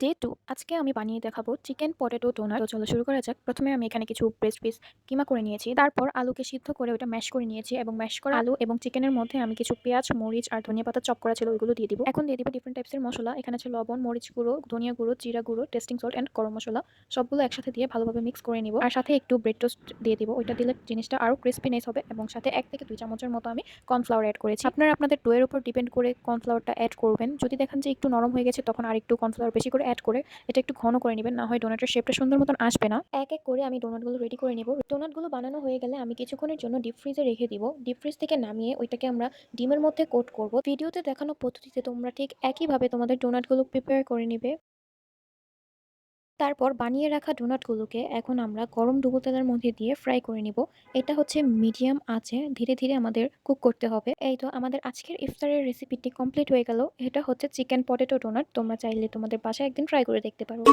Day 2 আজকে আমি বানিয়ে দেখাবো চিকেন পটেটো ডোনাট। তো চলো শুরু করা যাক। প্রথমে আমি এখানে কিছু ব্রেস্ট পিস কিমা করে নিয়েছি। তারপর আলুকে সিদ্ধ করে ওটা ম্যাশ করে নিয়েছি এবং ম্যাশ করা আলু এবং চিকেনের মধ্যে আমি কিছু পেঁয়াজ, মরিচ আর ধনিয়া পাতা চপ করা ছিল ওইগুলো দিয়ে দিব। এখন দিয়ে দিব ডিফারেন্ট টাইপসের মশলা। এখানে আছে লবণ, মরিচ গুঁড়ো, ধনিয়া গুঁড়ো, জিরা গুঁড়ো, টেস্টিং সল্ট অ্যান্ড গরম মশলা। সবগুলো একসাথে দিয়ে ভালোভাবে মিক্স করে নিব। আর সাথে একটু ব্রেড টোস্ট দিয়ে দিব। ওইটা দিলে জিনিসটা আরও ক্রিস্পিনেস হবে এবং সাথে 1 থেকে 2 চামচের মতো আমি কর্নফ্লাওয়ার অ্যাড করেছি। আপনারা আপনাদের ডো এর উপর ডিপেন্ড করে কর্নফ্লাওয়ারটা অ্যাড করবেন। যদি দেখেন যে একটু নরম হয়ে গেছে তখন আরেকটু কর্নফ্লাওয়ার বেশি করে অ্যাড করে এটা একটু ঘন করে নেবেন, না হয় ডোনাটের শেপটা সুন্দর মতন আসবে না। এক এক করে আমি ডোনাটগুলো রেডি করে নেব। ডোনাটগুলো বানানো হয়ে গেলে আমি কিছুক্ষণের জন্য ডিপ ফ্রিজে রেখে দিব। ডিপ ফ্রিজ থেকে নামিয়ে ওইটাকে আমরা ডিমের মধ্যে কোট করব। ভিডিওতে দেখানো পদ্ধতিতে তোমরা ঠিক একইভাবে তোমাদের ডোনাটগুলো প্রিপেয়ার করে নেবে। তারপর বানিয়ে রাখা ডোনাটগুলোকে এখন আমরা গরম ডুবো তেলের মধ্যে দিয়ে ফ্রাই করে নিব। এটা হচ্ছে মিডিয়াম আঁচে ধীরে ধীরে আমাদের কুক করতে হবে। এই তো আমাদের আজকের ইফতারের রেসিপিটি কমপ্লিট হয়ে গেল। এটা হচ্ছে চিকেন পটেটো ডোনাট। তোমরা চাইলে তোমাদের বাসায় একদিন ট্রাই করে দেখতে পারো।